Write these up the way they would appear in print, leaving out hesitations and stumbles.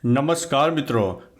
નમસ્કાર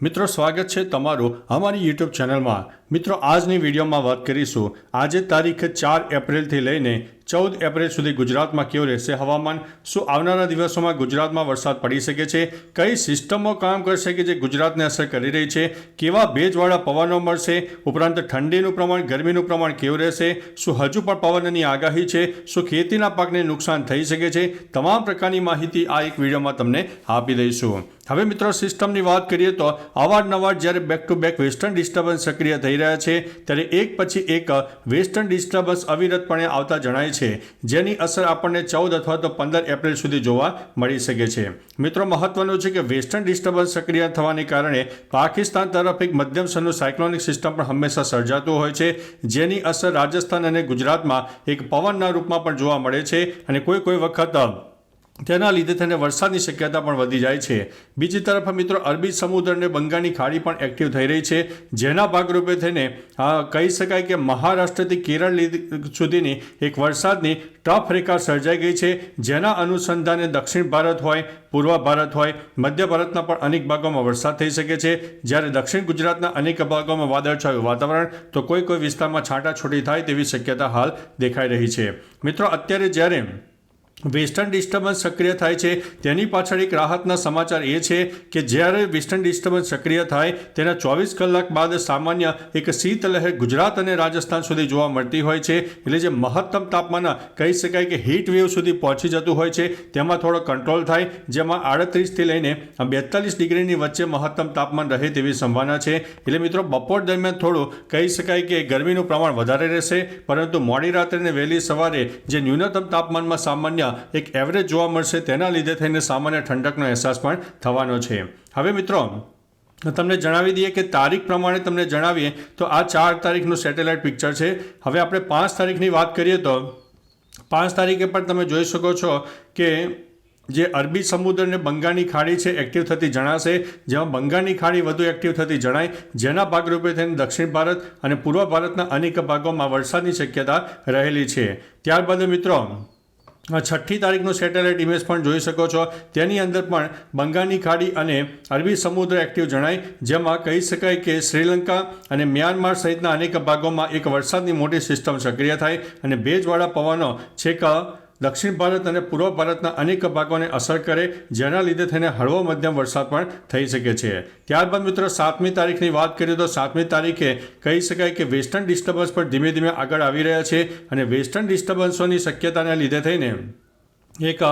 મિત્રો સ્વાગત છે તમારું અમારી યુટ્યુબ ચેનલમાં। મિત્રો આજની વિડીયોમાં વાત કરીશું આજે તારીખ 4 એપ્રિલથી લઈને 14 એપ્રિલ સુધી ગુજરાતમાં કેવું રહેશે હવામાન, શું આવનારા દિવસોમાં ગુજરાતમાં વરસાદ પડી શકે છે, કઈ સિસ્ટમો કામ કરશે કે જે ગુજરાતને અસર કરી રહી છે, કેવા ભેજવાળા પવનો મળશે, ઉપરાંત ઠંડીનું પ્રમાણ ગરમીનું પ્રમાણ કેવું રહેશે, શું હજુ પણ પવનની આગાહી છે, શું ખેતીના પાકને નુકસાન થઈ શકે છે, તમામ પ્રકારની માહિતી આ એક વિડીયોમાં તમને આપી દઈશું। હવે મિત્રો સિસ્ટમની વાત કરીએ તો અવારનવાર જ્યારે back to back western disturbance સક્રિય થઈ રહ્યા છે ત્યારે એક પછી એક વેસ્ટર્ન ડિસ્ટર્બન્સ અવિરતપણે આવતા જણાય છે, જેની અસર આપણને 14 અથવા તો 15 એપ્રિલ સુધી જોવા મળી શકે છે। મિત્રો મહત્વનું છે કે વેસ્ટર્ન ડિસ્ટર્બન્સ સક્રિય થવાને કારણે પાકિસ્તાન તરફ એક મધ્યમ સ્તરનું સાયક્લોનિક સિસ્ટમ પણ હંમેશા સર્જાતું હોય છે, જેની અસર રાજસ્થાન અને ગુજરાતમાં એક પવનના રૂપમાં પણ જોવા મળે છે અને કોઈ વખત તેના લીધે થઈને વરસાદની શક્યતા પણ વધી જાય છે। બીજી તરફ મિત્રો અરબી સમુદ્ર અને બંગાળની ખાડી પણ એક્ટિવ થઈ રહી છે, જેના ભાગરૂપે થઈને કહી શકાય કે મહારાષ્ટ્રથી કેરળ સુધીની એક વરસાદની ટફ રેખા સર્જાઈ ગઈ છે, જેના અનુસંધાને દક્ષિણ ભારત હોય, પૂર્વ ભારત હોય, મધ્ય ભારતના પણ અનેક ભાગોમાં વરસાદ થઈ શકે છે, જ્યારે દક્ષિણ ગુજરાતના અનેક ભાગોમાં વાદળછાયું વાતાવરણ તો કોઈ વિસ્તારમાં છાંટાછૂટી થાય તેવી શક્યતા હાલ દેખાઈ રહી છે। મિત્રો અત્યારે જ્યારે વેસ્ટર્ન ડિસ્ટર્બન્સ સક્રિય થાય છે તેની પાછળ એક રાહતના સમાચાર એ છે કે જ્યારે વેસ્ટર્ન ડિસ્ટર્બન્સ સક્રિય થાય તેના 24 કલાક બાદ સામાન્ય એક શીતલહેર ગુજરાત અને રાજસ્થાન સુધી જોવા મળતી હોય છે, એટલે જે મહત્તમ તાપમાન કહી શકાય કે હીટ વેવ સુધી પહોંચી જતું હોય છે તેમાં થોડો કંટ્રોલ થાય, જેમાં 38થી લઈને 42 ડિગ્રીની વચ્ચે મહત્તમ તાપમાન રહે તેવી સંભાવના છે। એટલે મિત્રો બપોર દરમિયાન થોડું કહી શકાય કે ગરમીનું પ્રમાણ વધારે રહેશે, પરંતુ મોડી રાત્રે અને વહેલી સવારે જે ન્યૂનતમ તાપમાનમાં સામાન્ય એક એવરેજ જોવા મળશે તેના લીધે થઈને સામાન્ય ઠંડકનો અહેસાસ પણ થવાનો છે। હવે મિત્રો તમને જણાવી દઈએ કે તારીખ પ્રમાણે તમને જણાવીએ તો આ 4 તારીખનું સેટેલાઇટ પિક્ચર છે। હવે આપણે 5 તારીખની વાત કરીએ તો 5 તારીખે પણ તમે જોઈ શકો છો કે જે અરબી સમુદ્ર અને બંગાળની ખાડી છે એક્ટિવ થતી જણાશે, જેમાં બંગાળની ખાડી વધુ એક્ટિવ થતી જણાય, જેના ભાગરૂપે થઈને દક્ષિણ ભારત અને પૂર્વ ભારતના અનેક ભાગોમાં વરસાદની શક્યતા રહેલી છે। ત્યારબાદ મિત્રો 6ઠ્ઠી તારીખનું સેટેલાઇટ ઇમેજ પણ જોઈ શકો છો, તેની અંદર પણ બંગાળની ખાડી અને અરબી સમુદ્ર એક્ટિવ જણાય, જેમાં કહી શકાય કે શ્રીલંકા અને મ્યાનમાર સહિતના અનેક ભાગોમાં એક વરસાદની મોટી સિસ્ટમ સક્રિય થાય અને ભેજવાળા પવનો છેક દક્ષિણ ભારત અને પૂર્વ ભારતના અનેક ભાગોને અસર કરે, જેના લીધે થઈને હળવો મધ્યમ વરસાદ પણ થઈ શકે છે। ત્યારબાદ મિત્રો 7મી તારીખની વાત કરીએ તો 7મી તારીખે કહી શકાય કે વેસ્ટર્ન ડિસ્ટર્બન્સ પર ધીમે ધીમે આગળ આવી રહ્યા છે અને વેસ્ટર્ન ડિસ્ટર્બન્સોની શક્યતાને લીધે થઈને એક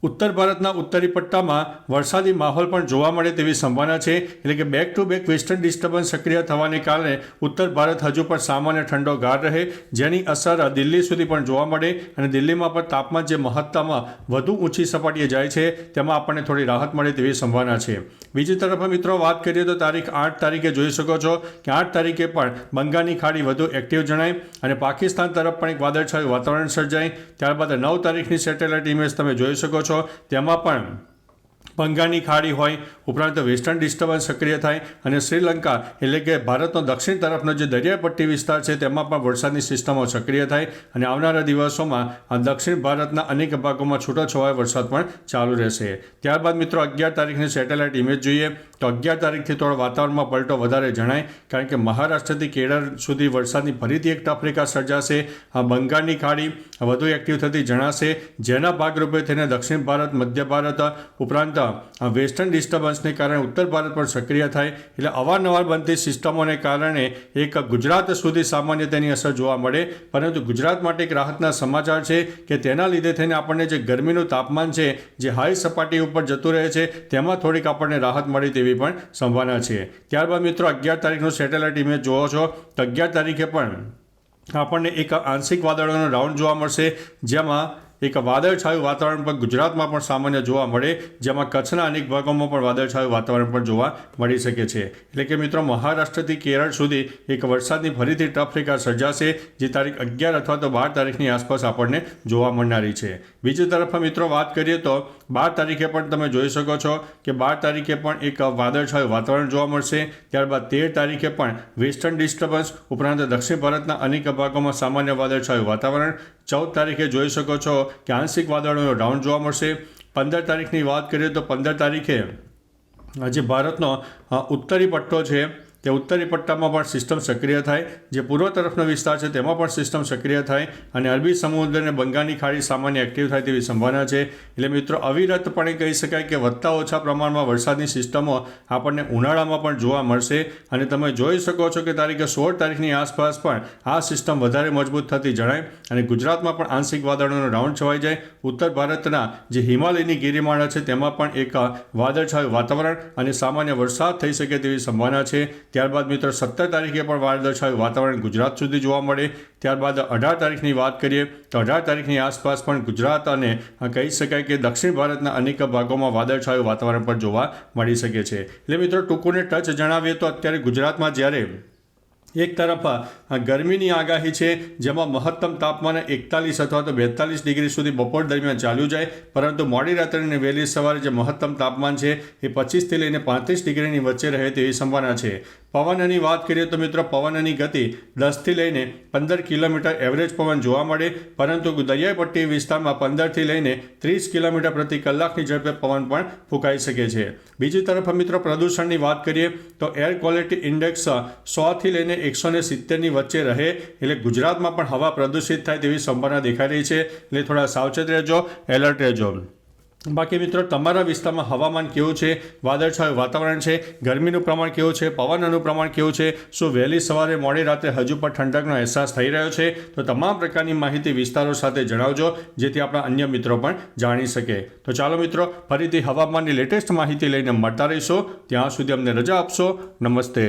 ઉત્તર ભારતના ઉત્તરી પટ્ટામાં વરસાદી માહોલ પણ જોવા મળે તેવી સંભાવના છે, એટલે કે back to back western disturbance સક્રિય થવાને કારણે ઉત્તર ભારત હજુ પણ સામાન્ય ઠંડો ગાર રહે, જેની અસર દિલ્હી સુધી પણ જોવા મળે અને દિલ્હીમાં પણ તાપમાન જે મહત્તમ વધુ ઊંચી સપાટીએ જાય છે તેમાં આપણને થોડી રાહત મળે તેવી સંભાવના છે। બીજી તરફ મિત્રો વાત કરીએ તો તારીખ 8 તારીખે જોઈ શકો છો કે 8 તારીખે પણ બંગાળની ખાડી વધુ એક્ટિવ જણાય અને પાકિસ્તાન તરફ પણ એક વાદળછાયું વાતાવરણ સર્જાય। ત્યારબાદ 9 તારીખની સેટેલાઇટ ઇમેજ તમે જોઈ શકો છો, તેમાં પણ બંગાળની ખાડી હોય, ઉપરાંત વેસ્ટર્ન ડિસ્ટર્બન્સ સક્રિય થાય અને શ્રીલંકા એટલે કે ભારતનો દક્ષિણ તરફનો જે દરિયાઈ પટ્ટી વિસ્તાર છે તેમાં પણ વરસાદની સિસ્ટમો સક્રિય થાય અને આવનારા દિવસોમાં દક્ષિણ ભારતના અનેક ભાગોમાં છૂટોછવાયો વરસાદ પણ ચાલુ રહેશે। ત્યારબાદ મિત્રો 11 તારીખની સેટેલાઇટ ઇમેજ જોઈએ તો 11 તારીખથી થોડો વાતાવરણમાં પલટો વધારે જણાય, કારણ કે મહારાષ્ટ્રથી કેરળ સુધી વરસાદની ફરીથી એક ટફ રેખા સર્જાશે, બંગાળની ખાડી વધુ એક્ટિવ થતી જણાશે, જેના ભાગરૂપે થઈને દક્ષિણ ભારત, મધ્ય ભારત ઉપરાંત વેસ્ટર્ન ડિસ્ટર્બન્સને કારણે ઉત્તર ભારત પર સક્રિય થાય, એટલે અવારનવાર બનતી સિસ્ટમોને કારણે એક ગુજરાત સુધી સામાન્ય તેની અસર જોવા મળે, પરંતુ ગુજરાત માટે એક રાહતના સમાચાર છે કે તેના લીધે થઈને આપણને જે ગરમીનું તાપમાન છે જે હાઈ સપાટી ઉપર જતું રહે છે તેમાં થોડીક આપણને રાહત મળી તેવી પણ સંભાવના છે। ત્યારબાદ મિત્રો 11 તારીખનું સેટેલાઇટ ઇમેજ જોવો છો તો 11 તારીખે પણ આપણને એક આંશિક વાદળોનો રાઉન્ડ જોવા મળશે, જેમાં એક વાદળછાયું વાતાવરણ પણ ગુજરાતમાં પણ સામાન્ય જોવા મળે, જેમાં કચ્છના અનેક ભાગોમાં પણ વાદળછાયું વાતાવરણ પણ જોવા મળી શકે છે। એટલે કે મિત્રો મહારાષ્ટ્રથી કેરળ સુધી એક વરસાદની ફરીથી ટફ રેખા સર્જાશે, જે તારીખ 11 અથવા તો 12 તારીખની આસપાસ આપણને જોવા મળનારી છે। બીજી તરફ મિત્રો વાત કરીએ તો 12 તારીખે પણ તમે જોઈ શકો છો કે 12 તારીખે પણ એક વાદળછાયું વાતાવરણ જોવા મળશે। ત્યારબાદ 13 તારીખે પણ વેસ્ટર્ન ડિસ્ટર્બન્સ ઉપરાંત દક્ષિણ ભારતના અનેક ભાગોમાં સામાન્ય વાદળછાયું વાતાવરણ। 14 તારીખે જોઈ શકો છો કે આંશિક વાદળોનો રાઉન્ડ જોવા મળશે। 15 તારીખની વાત કરીએ તો 15 તારીખે જે ભારતનો ઉત્તરી પટ્ટો છે તે ઉત્તરી પટ્ટામાં પણ સિસ્ટમ સક્રિય થાય, જે પૂર્વ તરફનો વિસ્તાર છે તેમાં પણ સિસ્ટમ સક્રિય થાય અને અરબી સમુદ્ર અને બંગાળની ખાડી સામાન્ય એક્ટિવ થાય તેવી સંભાવના છે. એટલે મિત્રો અવિરતપણે કહી શકાય કે વધતા ઓછા પ્રમાણમાં વરસાદની સિસ્ટમો આપણને ઉનાળામાં પણ જોવા મળશે અને તમે જોઈ શકો છો કે તારીખે 16 તારીખની આસપાસ પણ આ સિસ્ટમ વધારે મજબૂત થતી જણાય અને ગુજરાતમાં પણ આંશિક વાદળોનો રાઉન્ડ છવાઈ જાય. ઉત્તર ભારતના જે હિમાલયની ગિરિમાળા છે તેમાં પણ એક વાદળછાયું વાતાવરણ અને સામાન્ય વરસાદ થઈ શકે તેવી સંભાવના છે. ત્યારબાદ મિત્રો 17 તારીખે પણ વાદળછાયું વાતાવરણ ગુજરાત સુધી જોવા મળે. ત્યારબાદ 18 તારીખની વાત કરીએ તો 18 તારીખની આસપાસ પણ ગુજરાત અને કહી શકાય કે દક્ષિણ ભારતના અનેક ભાગોમાં વાદળછાયું વાતાવરણ પણ જોવા મળી શકે છે. એટલે મિત્રો ટૂંકુને ટચ જણાવીએ તો અત્યારે ગુજરાતમાં જ્યારે એક તરફ ગરમીની આગાહી છે, જેમાં મહત્તમ તાપમાન 41 અથવા તો 42 ડિગ્રી સુધી બપોર દરમિયાન ચાલ્યું જાય, પરંતુ મોડી રાત્રે અને વહેલી સવારે જે મહત્તમ તાપમાન છે એ 25 થી લઈને 35 ડિગ્રીની વચ્ચે રહે તેવી સંભાવના છે. પવનની વાત કરીએ તો મિત્રો પવનની ગતિ 10 થી લઈને 15 કિલોમીટર એવરેજ પવન જોવા મળે, પરંતુ દરિયાઈ પટ્ટી વિસ્તારમાં 15 થી લઈને 30 કિલોમીટર પ્રતિ કલાકની ઝડપે પવન પણ ફૂંકાઈ શકે છે. બીજી તરફ મિત્રો પ્રદૂષણની વાત કરીએ તો એર ક્વોલિટી ઇન્ડેક્સ 100 થી લઈને 170ની વચ્ચે રહે, એટલે ગુજરાતમાં પણ હવા પ્રદૂષિત થાય તેવી સંભાવના દેખાઈ રહી છે. એટલે થોડા સાવચેત રહેજો, એલર્ટ રહેજો. બાકી મિત્રો તમારા વિસ્તારમાં હવામાન કેવું છે, વાદળછાયું વાતાવરણ છે, ગરમીનું પ્રમાણ કેવું છે, પવનનું પ્રમાણ કેવું છે, શું વહેલી સવારે મોડી રાત્રે હજુ પણ ઠંડકનો અહેસાસ થઈ રહ્યો છે, તો તમામ પ્રકારની માહિતી વિસ્તારો સાથે જણાવજો, જેથી આપણા અન્ય મિત્રો પણ જાણી શકે. તો ચાલો મિત્રો ફરીથી હવામાનની લેટેસ્ટ માહિતી લઈને મળતા રહીશો. ત્યાં સુધી અમને રજા આપશો. નમસ્તે.